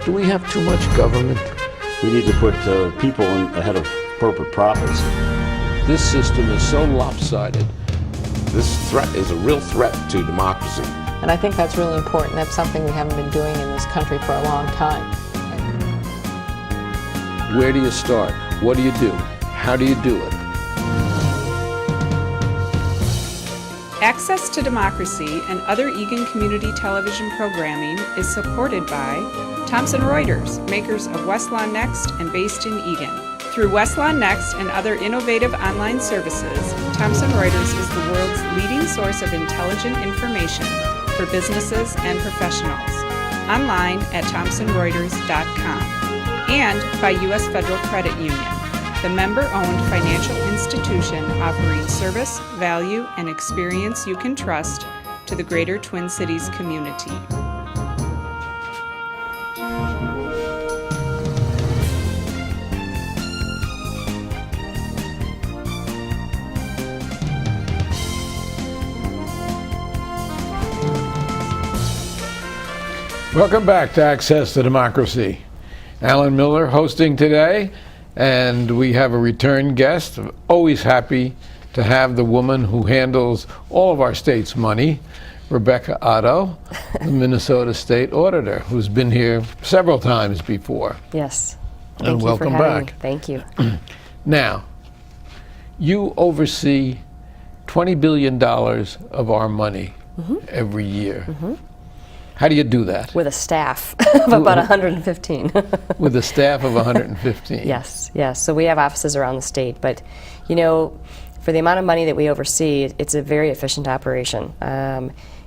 Do we have too much government? We need to put people ahead of corporate profits. This system is so lopsided. This threat is a real threat to democracy. And I think that's really important. That's something we haven't been doing in this country for a long time. Where do you start? What do you do? How do you do it? Access to Democracy and other Eagan community television programming is supported by Thomson Reuters, makers of Westlaw Next and based in Eagan. Through Westlaw Next and other innovative online services, Thomson Reuters is the world's leading source of intelligent information for businesses and professionals. Online at thomsonreuters.com. And by U.S. Federal Credit Union, the member-owned financial institution offering service, value, and experience you can trust to the greater Twin Cities community. Welcome back to Access to Democracy. Alan Miller hosting today, and we have a return guest. Always happy to have the woman who handles all of our state's money, Rebecca Otto, the Minnesota State Auditor, who's been here several times before. Yes. And welcome back. Thank you. Now, you oversee $20 billion of our money every year. How do you do that? With a staff of about 115. With a staff of 115. Yes, yes. So we have offices around the state, but you know, for the amount of money that we oversee, it's a very efficient operation.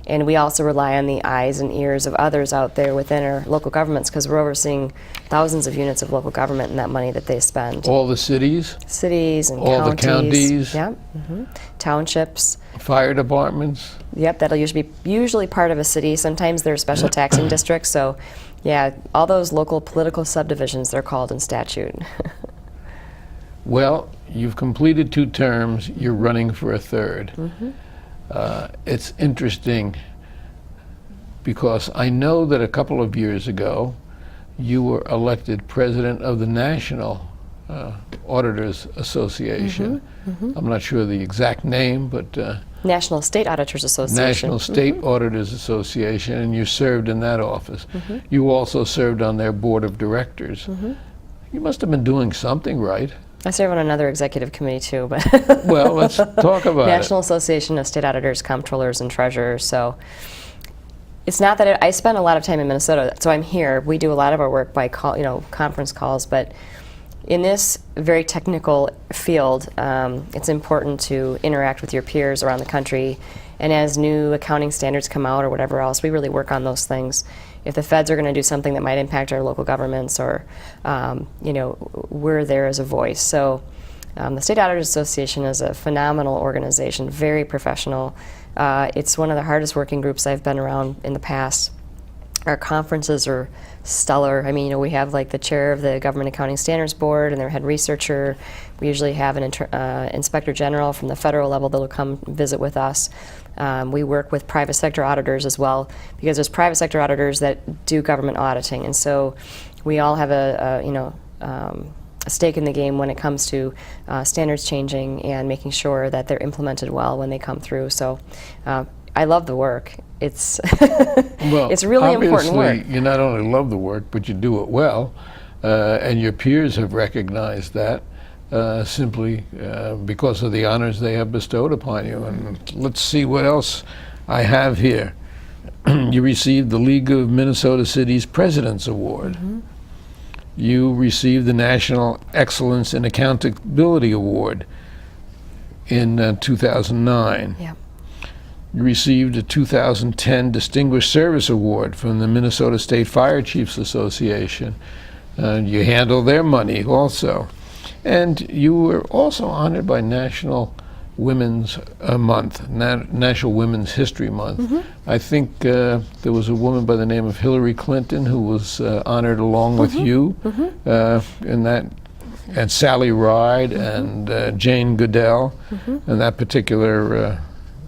And we also rely on the eyes and ears of others out there within our local governments, because we're overseeing thousands of units of local government and that money that they spend. All the cities? Cities and all counties. All the counties? Yeah. Townships. Fire departments? Yep, that'll usually part of a city. Sometimes there are special taxing districts. So, yeah, all those local political subdivisions, they're called in statute. Well, you've completed 2 terms. You're running for a 3rd. It's interesting because I know that a couple of years ago you were elected president of the National Auditors Association. I'm not sure the exact name, but National State Auditors Association. National State Auditors Association, and you served in that office. You also served on their board of directors. You must have been doing something right. I serve on another executive committee too, but well, let's talk about National Association of State Auditors, Comptrollers, and Treasurers. So it's not that I spend a lot of time in Minnesota, so I'm here. We do a lot of our work by conference calls, but in this very technical field, it's important to interact with your peers around the country. And as new accounting standards come out or whatever else, we really work on those things. If the feds are going to do something that might impact our local governments, or we're there as a voice. So the State Auditors Association is a phenomenal organization, very professional. It's one of the hardest working groups I've been around in the past. Our conferences are stellar. I mean, we have like the chair of the Government Accounting Standards Board and their head researcher. We usually have an inspector general from the federal level that will come visit with us. We work with private sector auditors as well, because there's private sector auditors that do government auditing, and so we all have a stake in the game when it comes to standards changing and making sure that they're implemented well when they come through. So I love the work. It's well, it's really important work. Obviously, you not only love the work, but you do it well, and your peers have recognized that simply because of the honors they have bestowed upon you. And let's see what else I have here. You received the League of Minnesota Cities President's Award. You received the National Excellence in Accountability Award in 2009. Yeah. You received a 2010 Distinguished Service Award from the Minnesota State Fire Chiefs Association. You handle their money also. And you were also honored by National Women's Month, National Women's History Month. I think there was a woman by the name of Hillary Clinton who was honored along with you in that, and Sally Ride and Jane Goodell in that particular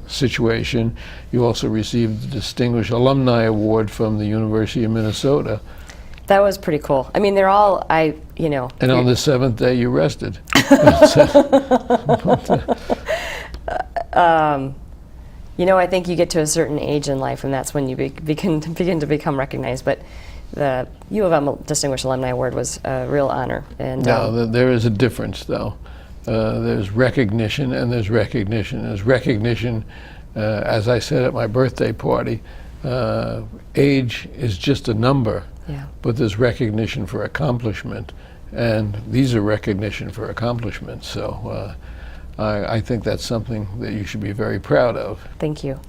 situation. You also received the Distinguished Alumni Award from the University of Minnesota. That was pretty cool. I mean, they're all, And on the seventh day, you rested. I think you get to a certain age in life, and that's when you begin to become recognized. But the U of M Distinguished Alumni Award was a real honor. And No, there is a difference, though. There's recognition, and there's recognition. There's recognition, as I said at my birthday party, age is just a number, yeah. but there's recognition for accomplishment, and these are recognition for accomplishment. So I think that's something that you should be very proud of. Thank you.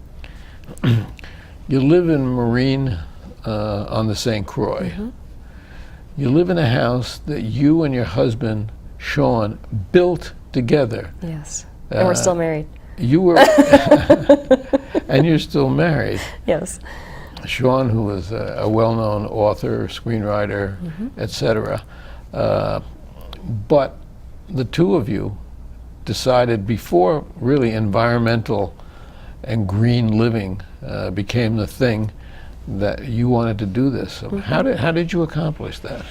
You live in Marine on the St. Croix. Mm-hmm. You live in a house that you and your husband, Sean, built together. Yes. And we're still married. You were, and you're still married. Yes. Sean, who was a well-known author, screenwriter, etc. But the two of you decided, before really environmental and green living became the thing, that you wanted to do this. So how did you accomplish that?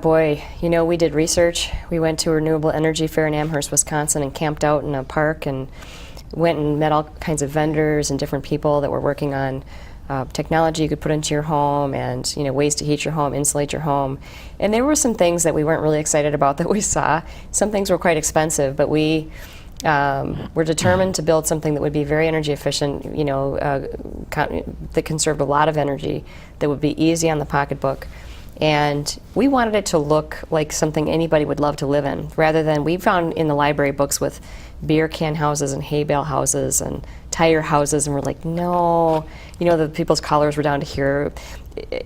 Boy, we did research. We went to a renewable energy fair in Amherst, Wisconsin, and camped out in a park and went and met all kinds of vendors and different people that were working on technology you could put into your home and ways to heat your home, insulate your home. And there were some things that we weren't really excited about that we saw. Some things were quite expensive, but we were determined to build something that would be very energy efficient, that conserved a lot of energy, that would be easy on the pocketbook. And we wanted it to look like something anybody would love to live in, rather than, we found in the library books with beer can houses and hay bale houses and tire houses, and we're like, no, the people's collars were down to here.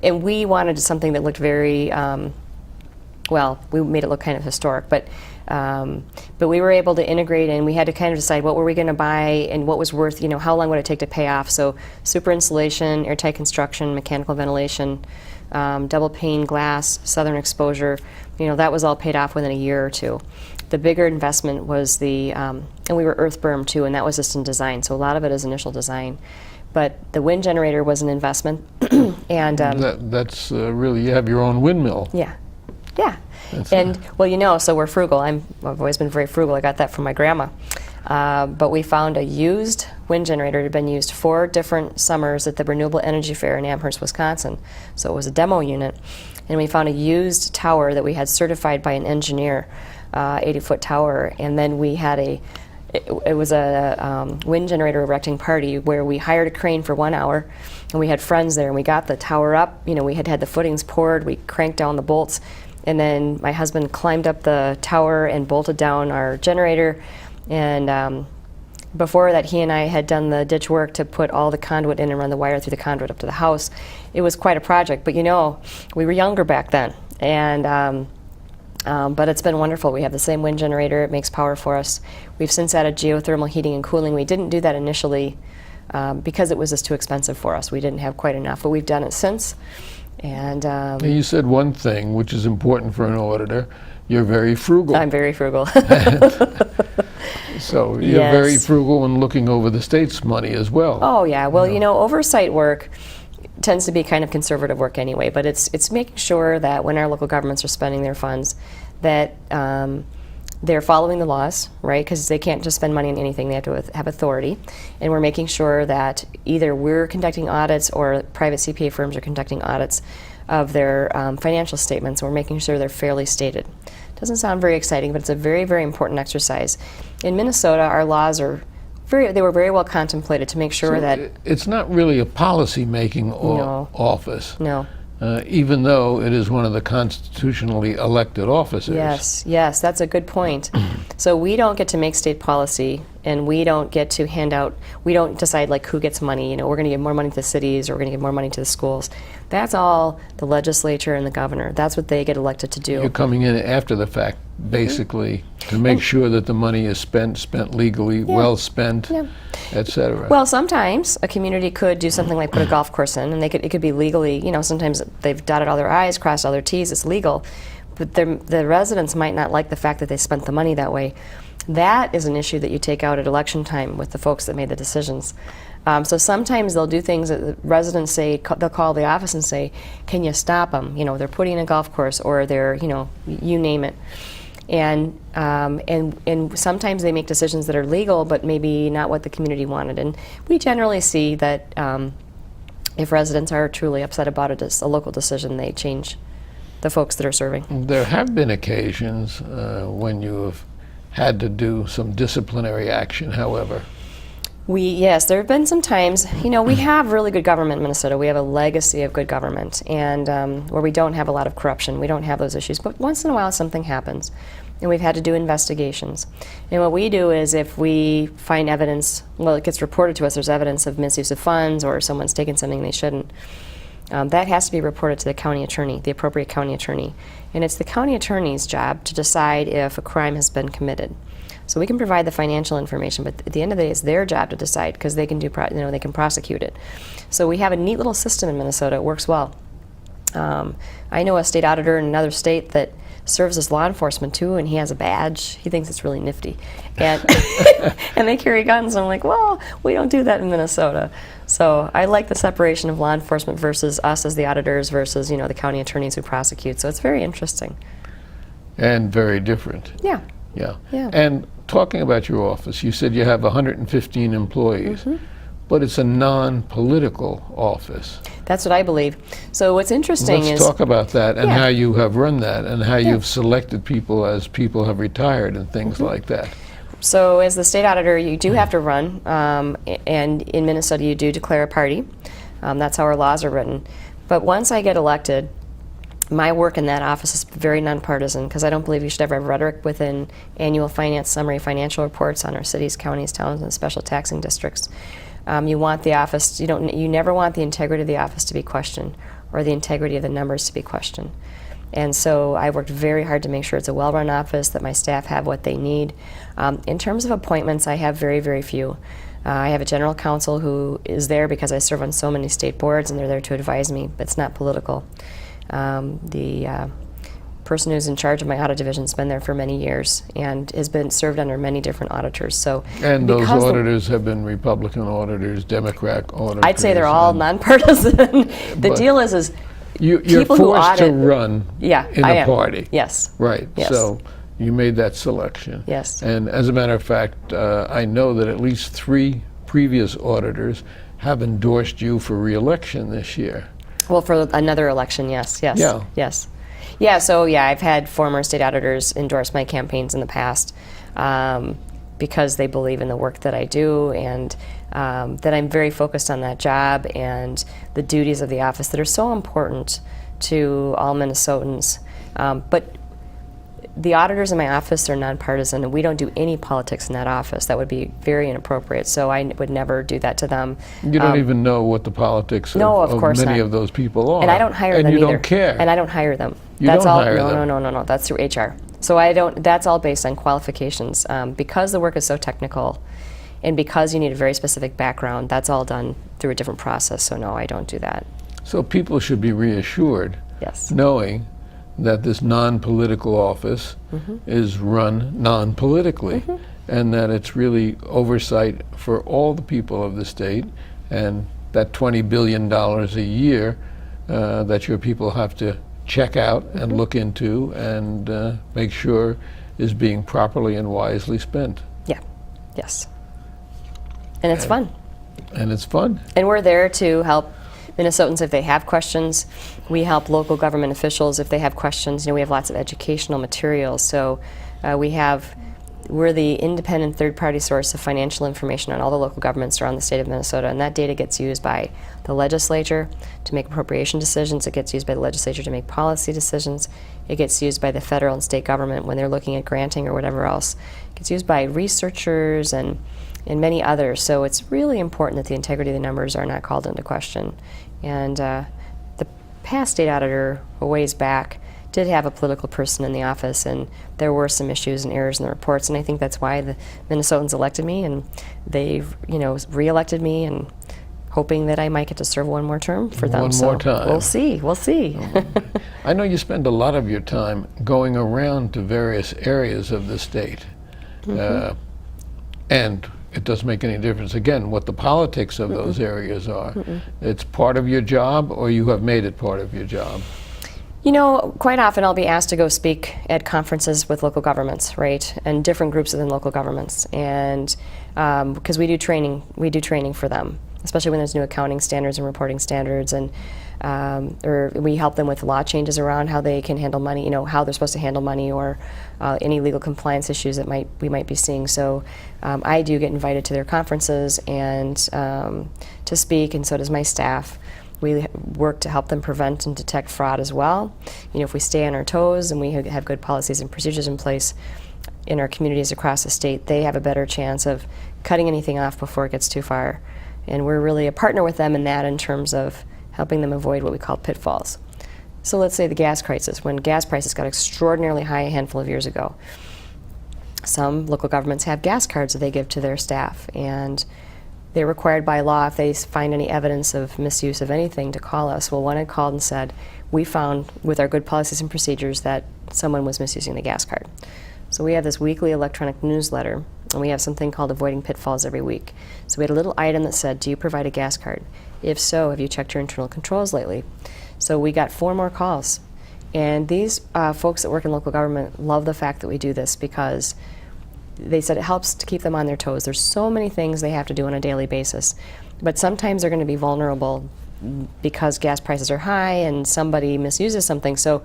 And we wanted something that looked very, we made it look kind of historic, but we were able to integrate, and we had to kind of decide what were we going to buy and what was worth, how long would it take to pay off. So super insulation, airtight construction, mechanical ventilation, double pane glass, southern exposure, that was all paid off within a year or two. The bigger investment was and we were earth berm too, and that was just in design, so a lot of it is initial design. But the wind generator was an investment, and that's really, you have your own windmill. Yeah. And so we're frugal. I've always been very frugal. I got that from my grandma. But we found a used wind generator. It had been used 4 different summers at the Renewable Energy Fair in Amherst, Wisconsin. So it was a demo unit. And we found a used tower that we had certified by an engineer, 80-foot tower. And then we had it was a wind generator erecting party where we hired a crane for 1 hour, and we had friends there, and we got the tower up. We had the footings poured, we cranked down the bolts, and then my husband climbed up the tower and bolted down our generator. And before that, he and I had done the ditch work to put all the conduit in and run the wire through the conduit up to the house. It was quite a project, but we were younger back then. And but it's been wonderful. We have the same wind generator. It makes power for us. We've since added geothermal heating and cooling. We didn't do that initially because it was just too expensive for us. We didn't have quite enough, but we've done it since. And you said one thing which is important for an auditor: you're very frugal. I'm very frugal. So you're very frugal when looking over the state's money as well. Oh yeah. Well, oversight work tends to be kind of conservative work anyway, but it's making sure that when our local governments are spending their funds, that they're following the laws, right? Because they can't just spend money on anything. They have to have authority. And we're making sure that either we're conducting audits or private CPA firms are conducting audits of their financial statements. We're making sure they're fairly stated. Doesn't sound very exciting, but it's a very, very important exercise. In Minnesota, our laws are they were very well contemplated to make sure that it's not really a policy-making office. No. Even though it is one of the constitutionally elected officers. Yes, that's a good point. So we don't get to make state policy, and we don't get to we don't decide who gets money. We're going to give more money to the cities, or we're going to give more money to the schools. That's all the legislature and the governor. That's what they get elected to do. You're coming in after the fact, basically, to make sure that the money is spent legally, well spent, etc. Well, sometimes a community could do something like put a golf course in, and it could be legally. Sometimes they've dotted all their I's, crossed all their T's. It's legal, but the residents might not like the fact that they spent the money that way. That is an issue that you take out at election time with the folks that made the decisions. So sometimes they'll do things that the residents say, they'll call the office and say, can you stop them? You know, they're putting in a golf course, or they're, you know, you name it. And sometimes they make decisions that are legal, but maybe not what the community wanted. And we generally see that if residents are truly upset about it, it's a local decision, they change the folks that are serving. There have been occasions when you have had to do some disciplinary action, however. Yes, there have been some times. You know, we have really good government in Minnesota. We have a legacy of good government, and where we don't have a lot of corruption. We don't have those issues. But once in a while, something happens, and we've had to do investigations. And what we do is, if we find evidence, well, it gets reported to us, there's evidence of misuse of funds, or someone's taken something they shouldn't, that has to be reported to the county attorney, the appropriate county attorney. And it's the county attorney's job to decide if a crime has been committed. So we can provide the financial information, but at the end of the day, it's their job to decide, because they can do, they can prosecute it. So we have a neat little system in Minnesota. It works well. I know a state auditor in another state that serves as law enforcement too, and he has a badge. He thinks it's really nifty, and and they carry guns. And I'm like, well, we don't do that in Minnesota. So I like the separation of law enforcement versus us as the auditors versus, you know, the county attorneys who prosecute. So it's very interesting. And very different. Yeah. Yeah. Yeah. And talking about your office, you said you have 115 employees, but it's a non-political office. That's what I believe. So what's interesting Let's is... talk about that and Yeah. how you have run that and how you've selected people as people have retired and things like that. So as the state auditor, you do have to run, and in Minnesota you do declare a party. That's how our laws are written. But once I get elected, my work in that office is very nonpartisan, because I don't believe you should ever have rhetoric within annual finance summary financial reports on our cities, counties, towns, and special taxing districts. You want the office, you never want the integrity of the office to be questioned, or the integrity of the numbers to be questioned. And so I worked very hard to make sure it's a well-run office, that my staff have what they need. In terms of appointments, I have very, very few. I have a general counsel who is there because I serve on so many state boards, and they're there to advise me, but it's not political. The person who's in charge of my audit division has been there for many years and has been served under many different auditors. So, And those auditors have been Republican auditors, Democrat auditors. I'd say they're all nonpartisan. The deal is you're people who forced to audit, run in I a am. party. Yes. Right. Yes. So you made that selection. Yes. And as a matter of fact, I know that at least 3 previous auditors have endorsed you for re-election this year. Well, for another election, yes. Yeah. Yes. Yeah, so I've had former state auditors endorse my campaigns in the past because they believe in the work that I do, and that I'm very focused on that job and the duties of the office that are so important to all Minnesotans. But the auditors in my office are nonpartisan, and we don't do any politics in that office. That would be very inappropriate, so I would never do that to them. You don't even know what the politics of course many not. of those people are. And I don't hire them And you either. don't care. And I don't hire them. You That's don't all, hire them. No. That's through HR. So I don't. That's all based on qualifications. Because the work is so technical, and because you need a very specific background, that's all done through a different process. So no, I don't do that. So people should be reassured, Yes. knowing that this non-political office is run non-politically, and that it's really oversight for all the people of the state, and that $20 billion a year that your people have to check out and look into and make sure is being properly and wisely spent. Yeah. Yes. And it's fun. And it's fun. And we're there to help Minnesotans if they have questions. We help local government officials if they have questions. We have lots of educational materials. So we're the independent third-party source of financial information on all the local governments around the state of Minnesota, and that data gets used by the legislature to make appropriation decisions. It gets used by the legislature to make policy decisions. It gets used by the federal and state government when they're looking at granting or whatever else. It gets used by researchers and many others. So it's really important that the integrity of the numbers are not called into question. And the past state auditor, a ways back, did have a political person in the office, and there were some issues and errors in the reports, and I think that's why the Minnesotans elected me, and they, re-elected me, and hoping that I might get to serve one more term for them. One more time. We'll see. I know you spend a lot of your time going around to various areas of the state, and it doesn't make any difference, again, what the politics of those areas are. It's part of your job, or you have made it part of your job. You know, quite often I'll be asked to go speak at conferences with local governments, right, and different groups within local governments, and because we do training for them, especially when there's new accounting standards and reporting standards, and or we help them with law changes around how they can handle money, you know, how they're supposed to handle money, or any legal compliance issues that we might be seeing. So I do get invited to their conferences and to speak, and so does my staff. We work to help them prevent and detect fraud as well. You know, if we stay on our toes and we have good policies and procedures in place in our communities across the state, they have a better chance of cutting anything off before it gets too far. And we're really a partner with them in that, in terms of helping them avoid what we call pitfalls. So let's say the gas crisis, when gas prices got extraordinarily high a handful of years ago. Some local governments have gas cards that they give to their staff, and they're required by law, if they find any evidence of misuse of anything, to call us. Well, one had called and said, we found with our good policies and procedures that someone was misusing the gas card. So we have this weekly electronic newsletter, and we have something called Avoiding Pitfalls every week. So we had a little item that said, do you provide a gas card? If so, have you checked your internal controls lately? So we got 4 more calls. And these folks that work in local government love the fact that we do this, because they said it helps to keep them on their toes. There's so many things they have to do on a daily basis, but sometimes they're going to be vulnerable because gas prices are high and somebody misuses something. So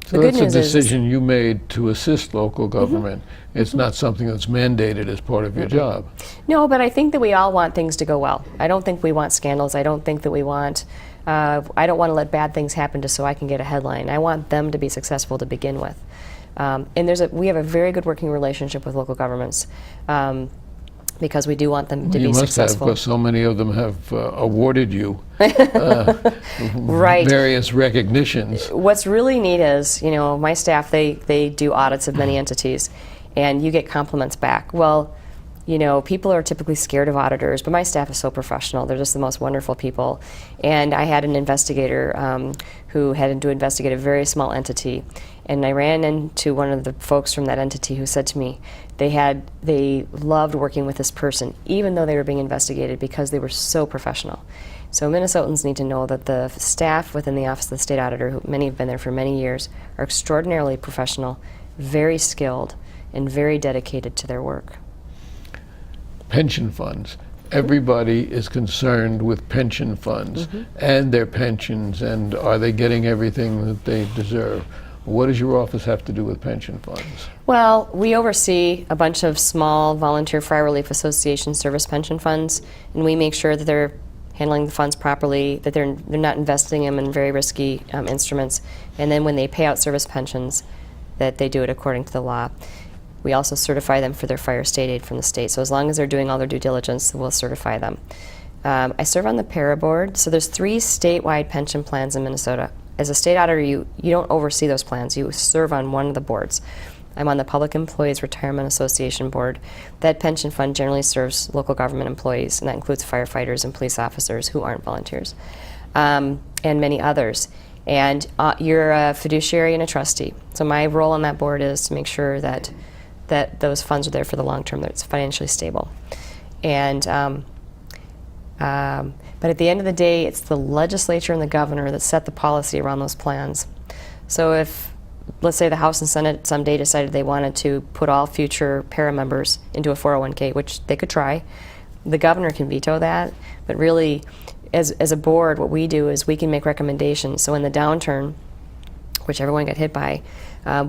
the good news is... That's a decision you made to assist local government. It's not something that's mandated as part of your job. No, but I think that we all want things to go well. I don't think we want scandals. I don't think that we want... I don't want to let bad things happen just so I can get a headline. I want them to be successful to begin with. And we have a very good working relationship with local governments, because we do want them to be successful. You must have, because so many of them have awarded you right. various recognitions. What's really neat is, you know, my staff, they do audits of many entities, and you get compliments back. Well, you know, people are typically scared of auditors, but my staff is so professional. They're just the most wonderful people. And I had an investigator who had to investigate a very small entity, and I ran into one of the folks from that entity who said to me they loved working with this person, even though they were being investigated, because they were so professional. So Minnesotans need to know that the staff within the Office of the State Auditor, who many have been there for many years, are extraordinarily professional, very skilled, and very dedicated to their work. Pension funds. Everybody is concerned with pension funds and their pensions, and are they getting everything that they deserve? What does your office have to do with pension funds? Well, we oversee a bunch of small volunteer fire relief association service pension funds, and we make sure that they're handling the funds properly, that they're not investing them in very risky instruments, and then when they pay out service pensions, that they do it according to the law. We also certify them for their fire state aid from the state. So as long as they're doing all their due diligence, we'll certify them. I serve on the para board. So there's 3 statewide pension plans in Minnesota. As a state auditor, you don't oversee those plans. You serve on one of the boards. I'm on the Public Employees Retirement Association board. That pension fund generally serves local government employees, and that includes firefighters and police officers who aren't volunteers, and many others. And you're a fiduciary and a trustee. So my role on that board is to make sure that those funds are there for the long term, that it's financially stable. And but at the end of the day, it's the legislature and the governor that set the policy around those plans. So if, let's say, the House and Senate someday decided they wanted to put all future para members into a 401k, which they could try, the governor can veto that. But really, as a board, what we do is we can make recommendations. So in the downturn, which everyone got hit by,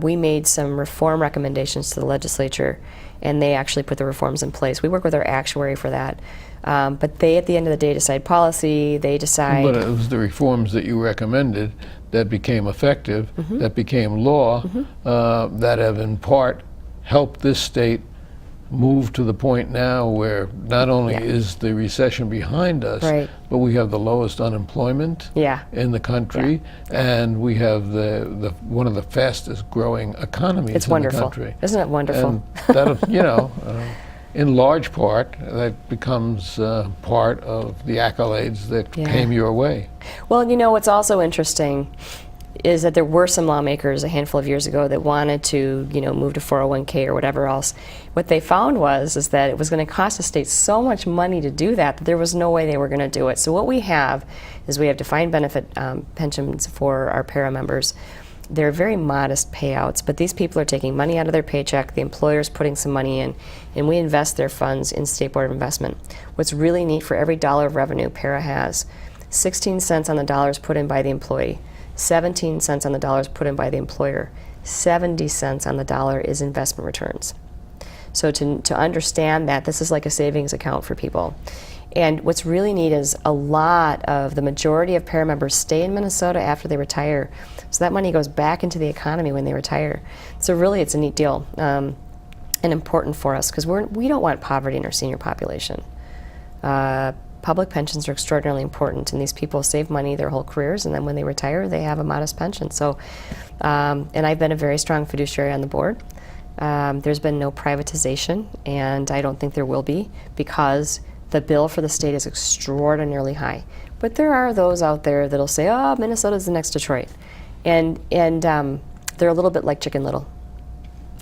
we made some reform recommendations to the legislature, and they actually put the reforms in place. We work with our actuary for that. But they, at the end of the day, decide policy, they decide... But it was the reforms that you recommended that became effective, that became law, that have in part helped this state move to the point now where not only is the recession behind us, but we have the lowest unemployment in the country, and we have the one of the fastest growing economies in the country. Isn't it wonderful? And that, you know, in large part, that becomes part of the accolades that came your way. Well, you know, what's also interesting is that there were some lawmakers a handful of years ago that wanted to, move to 401k or whatever else. What they found is that it was going to cost the state so much money to do that there was no way they were going to do it. So what we have is we have defined benefit pensions for our para members. They're very modest payouts, but these people are taking money out of their paycheck, the employer's putting some money in, and we invest their funds in State Board of Investment. What's really neat, for every dollar of revenue para has, 16 cents on the dollar is put in by the employee, 17 cents on the dollar is put in by the employer, 70 cents on the dollar is investment returns. So to understand that, this is like a savings account for people. And what's really neat is the majority of para members stay in Minnesota after they retire. So that money goes back into the economy when they retire. So really it's a neat deal and important for us because we don't want poverty in our senior population. Public pensions are extraordinarily important, and these people save money their whole careers, and then when they retire, they have a modest pension. So, and I've been a very strong fiduciary on the board. There's been no privatization, and I don't think there will be, because the bill for the state is extraordinarily high. But there are those out there that'll say, oh, Minnesota's the next Detroit. And they're a little bit like Chicken Little,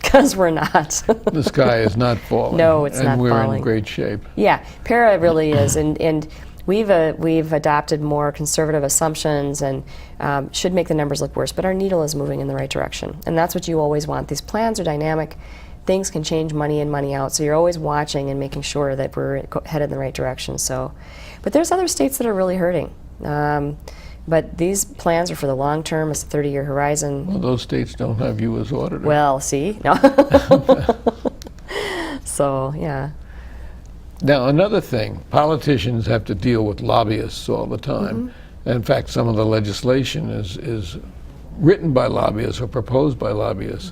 because we're not. The sky is not falling. No, it's not and we're falling. in great shape. Yeah, para really is, and we've adopted more conservative assumptions and should make the numbers look worse, but our needle is moving in the right direction, and that's what you always want. These plans are dynamic. Things can change money in, money out, so you're always watching and making sure that we're headed in the right direction. So, but there's other states that are really hurting. But these plans are for the long term. It's a 30-year horizon. Well, those states don't have you as auditor. Well, see? No. So, yeah. Now, another thing, politicians have to deal with lobbyists all the time. In fact, some of the legislation is written by lobbyists or proposed by lobbyists.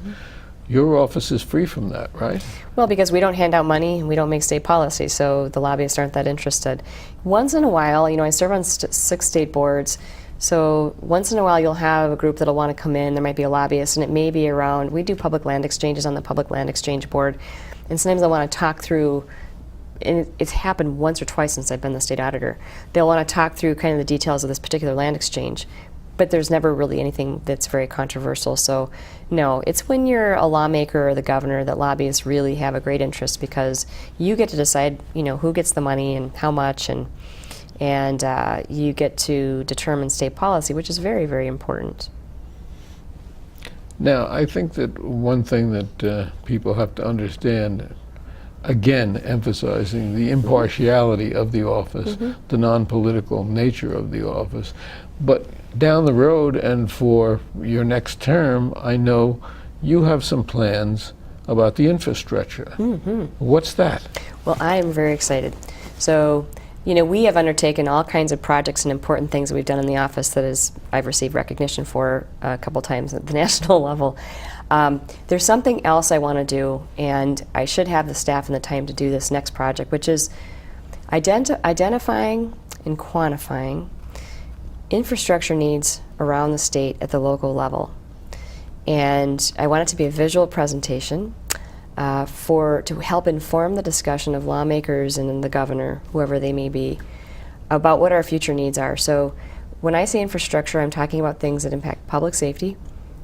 Your office is free from that, right? Well, because we don't hand out money and we don't make state policy, so the lobbyists aren't that interested. Once in a while, I serve on 6 state boards, so once in a while you'll have a group that'll want to come in. There might be a lobbyist, and it may be around, we do public land exchanges on the Public Land Exchange Board, and sometimes they'll want to talk through, and it's happened once or twice since I've been the state auditor. They'll want to talk through kind of the details of this particular land exchange, but there's never really anything that's very controversial. So no, it's when you're a lawmaker or the governor that lobbyists really have a great interest, because you get to decide, who gets the money and how much, and you get to determine state policy, which is very, very important. Now, I think that one thing that people have to understand, again, emphasizing the impartiality of the office, the non-political nature of the office, but down the road and for your next term, I know you have some plans about the infrastructure. What's that? Well, I am very excited. So, we have undertaken all kinds of projects and important things that we've done in the office that I've received recognition for a couple times at the national level. There's something else I want to do, and I should have the staff and the time to do this next project, which is identifying and quantifying infrastructure needs around the state at the local level. And I want it to be a visual presentation to help inform the discussion of lawmakers and the governor, whoever they may be, about what our future needs are. So when I say infrastructure, I'm talking about things that impact public safety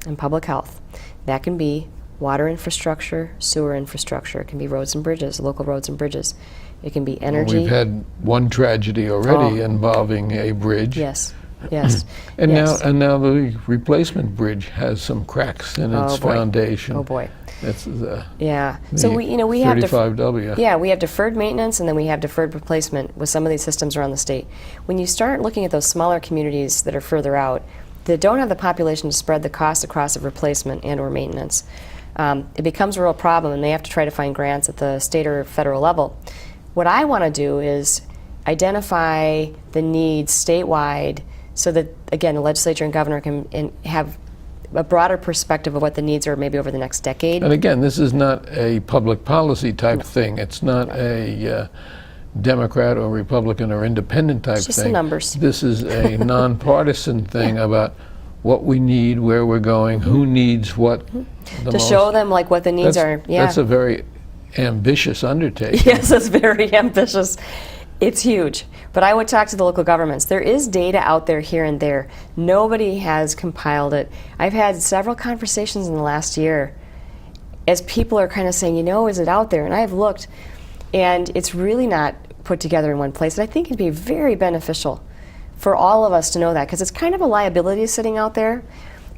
and public health. That can be water infrastructure, sewer infrastructure. It can be roads and bridges, local roads and bridges. It can be energy. Well, we've had one tragedy already involving a bridge. Yes. Yes. And yes. now the replacement bridge has some cracks in its foundation. Oh boy. That's yeah. So we have 35W. Yeah, we have deferred maintenance, and then we have deferred replacement with some of these systems around the state. When you start looking at those smaller communities that are further out, that don't have the population to spread the cost across of replacement and or maintenance, it becomes a real problem, and they have to try to find grants at the state or federal level. What I want to do is identify the needs statewide, so that, again, the legislature and governor can have a broader perspective of what the needs are maybe over the next decade. And again, this is not a public policy type thing. It's not a Democrat or Republican or independent type It's just thing. the numbers. This is a nonpartisan thing about what we need, where we're going, who needs what the To most. show them what the needs are. Yeah. That's a very ambitious undertaking. Yes, it's very ambitious. It's huge. But I would talk to the local governments. There is data out there here and there. Nobody has compiled it. I've had several conversations in the last year as people are kind of saying, is it out there? And I've looked, and it's really not put together in one place. And I think it'd be very beneficial for all of us to know that, because it's kind of a liability sitting out there,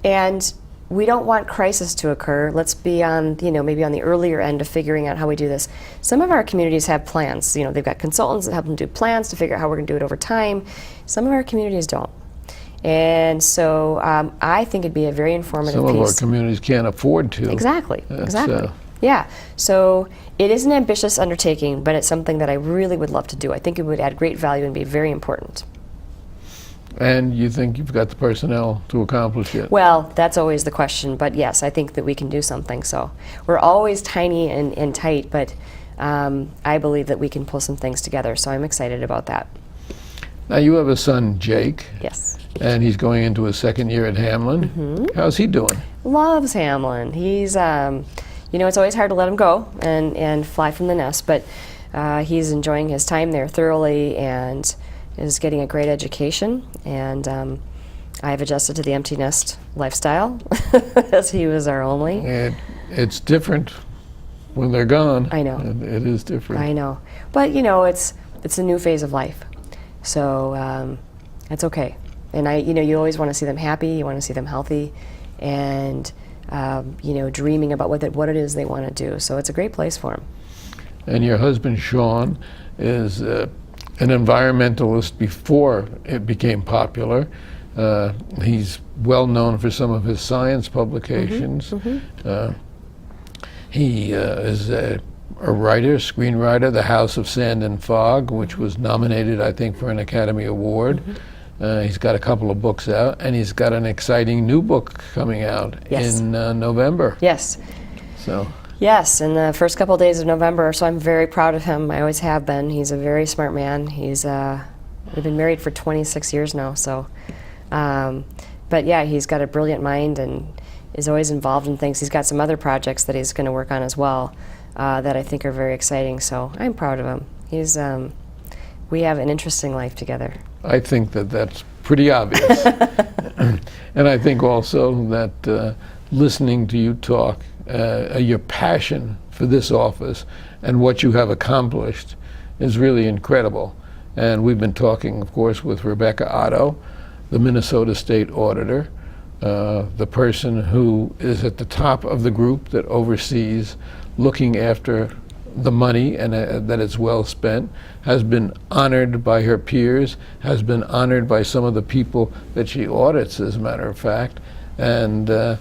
and we don't want crisis to occur. Let's be on, maybe on the earlier end of figuring out how we do this. Some of our communities have plans. They've got consultants that help them do plans to figure out how we're going to do it over time. Some of our communities don't. And so I think it'd be a very informative piece. Some of our communities can't afford to. Exactly. Yeah. So it is an ambitious undertaking, but it's something that I really would love to do. I think it would add great value and be very important. And you think you've got the personnel to accomplish it? Well, that's always the question, but yes, I think that we can do something. So we're always tiny and tight, but I believe that we can pull some things together, so I'm excited about that. Now, you have a son, Jake. Yes. And he's going into his second year at Hamlin. Mm-hmm. How's he doing? Loves Hamlin. He's, it's always hard to let him go and fly from the nest, but he's enjoying his time there thoroughly and is getting a great education, and I've adjusted to the empty nest lifestyle as he was our only. It's different when they're gone. I know. It is different. I know. But, it's a new phase of life. So it's okay. And you always want to see them happy, you want to see them healthy, and, dreaming about what it is they want to do. So it's a great place for them. And your husband, Sean, is an environmentalist before it became popular. He's well known for some of his science publications. Mm-hmm. Mm-hmm. He is a writer, screenwriter, The House of Sand and Fog, which was nominated, I think, for an Academy Award. Mm-hmm. He's got a couple of books out, and he's got an exciting new book coming out in November. Yes. So. Yes, in the first couple of days of November, so I'm very proud of him. I always have been. He's a very smart man. We've been married for 26 years now, so. But yeah, he's got a brilliant mind and is always involved in things. He's got some other projects that he's going to work on as well that I think are very exciting, so I'm proud of him. We have an interesting life together. I think that's pretty obvious. And I think also that listening to you talk, your passion for this office and what you have accomplished is really incredible. And we've been talking, of course, with Rebecca Otto, the Minnesota State Auditor, the person who is at the top of the group that oversees looking after the money and that it's well spent, has been honored by her peers, has been honored by some of the people that she audits, as a matter of fact, and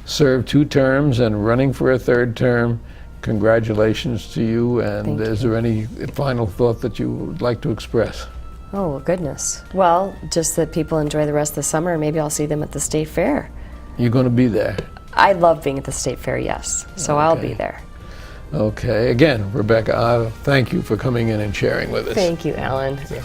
served 2 terms and running for a 3rd term. Congratulations to you, and is there any final thought that you would like to express? Oh, goodness. Well, just that people enjoy the rest of the summer. Maybe I'll see them at the State Fair. You're going to be there? I love being at the State Fair, yes. So I'll be there. Okay. Again, Rebecca, thank you for coming in and sharing with us. Thank you, Alan. Yeah.